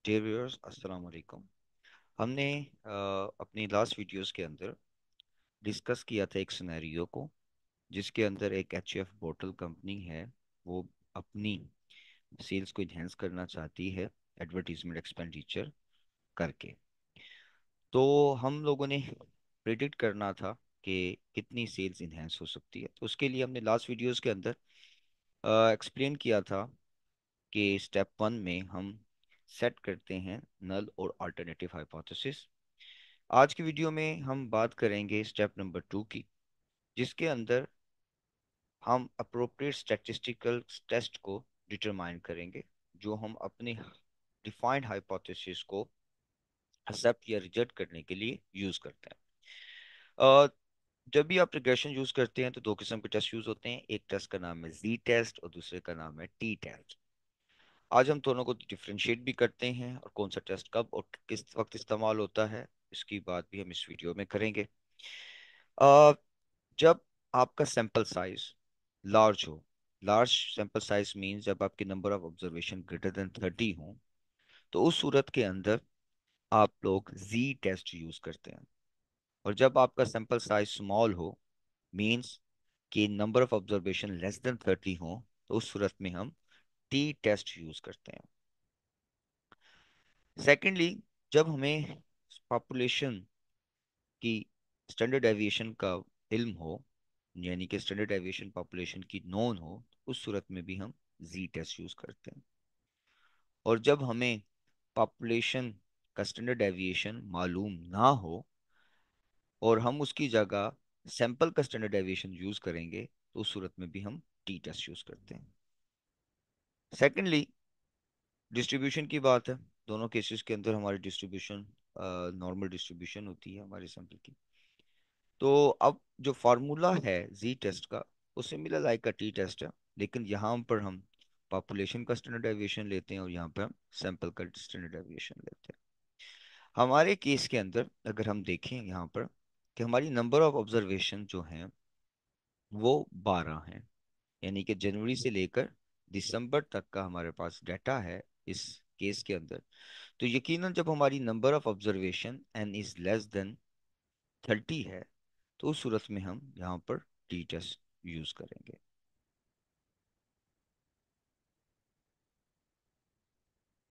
Dear viewers, अस्सलाम वालेकुम। हमने अपनी लास्ट वीडियोस के अंदर डिस्कस किया था एक सिनेरियो को, जिसके अंदर एक एचएफ बोतल कंपनी है। वो अपनी सेल्स को इन्हेंस करना चाहती है एडवर्टीजमेंट एक्सपेंडिचर करके। तो हम लोगों ने प्रिडिक्ट करना था कि कितनी सेल्स इन्हेंस हो सकती है। तो उसके लिए हमने लास्ट वीडियोस के अंदर एक्सप्लेन किया था कि स्टेप वन में हम सेट करते हैं नल और अल्टरनेटिव हाइपोथेसिस। आज की वीडियो में हम बात करेंगे स्टेप नंबर टू की, जिसके अंदर हम अप्रोप्रिएट स्टैटिस्टिकल टेस्ट को डिटरमाइन करेंगे, जो हम अपनी डिफाइंड हाइपोथेसिस को एक्सेप्ट या रिजेक्ट करने के लिए यूज करते हैं। जब भी आप रिग्रेशन यूज करते हैं तो दो किस्म के टेस्ट यूज होते हैं। एक टेस्ट का नाम है जी टेस्ट और दूसरे का नाम है टी टेस्ट। आज हम दोनों को डिफरेंशिएट भी करते हैं, और कौन सा टेस्ट कब और किस वक्त इस्तेमाल होता है इसकी बात भी हम इस वीडियो में करेंगे। जब आपका सैंपल साइज लार्ज हो, लार्ज सैंपल साइज मीन्स जब आपकी number of observation greater than 30 हो, तो उस सूरत के अंदर आप लोग जी टेस्ट यूज करते हैं। और जब आपका सैंपल साइज स्मॉल हो, मीन्स कि number of observation less than 30 हो, तो उस सूरत में हम टी टेस्ट यूज करते हैं। सेकेंडली, जब हमें पॉपुलेशन की स्टैंडर्ड डेविएशन का इल्म हो, यानी कि स्टैंडर्ड डेविएशन पॉपुलेशन की नोन हो, उस सूरत में भी हम जी टेस्ट यूज करते हैं। और जब हमें पॉपुलेशन का स्टैंडर्ड डेविएशन मालूम ना हो और हम उसकी जगह सैंपल का स्टैंडर्ड डेविएशन यूज करेंगे, तो उस सूरत में भी हम टी टेस्ट यूज करते हैं। सेकेंडली, डिस्ट्रीब्यूशन की बात है। दोनों केसेस के अंदर हमारी डिस्ट्रीब्यूशन नॉर्मल डिस्ट्रीब्यूशन होती है हमारे सैंपल की। तो अब जो फार्मूला है जी टेस्ट का, वो सिमिलर लाइक का टी टेस्ट है, लेकिन यहाँ पर हम पॉपुलेशन का स्टैंडर्ड डेविएशन लेते हैं और यहाँ पर हम सैंपल का स्टैंडर्ड डेविएशन लेते हैं। हमारे केस के अंदर अगर हम देखें यहाँ पर कि हमारी नंबर ऑफ ऑब्जर्वेशन जो हैं वो 12 हैं, यानी कि जनवरी से लेकर दिसंबर तक का हमारे पास डाटा है इस केस के अंदर। तो यकीनन जब हमारी number of observation N is less than 30 है, तो उस सूरत में हम यहाँ पर टी टेस्ट यूज करेंगे।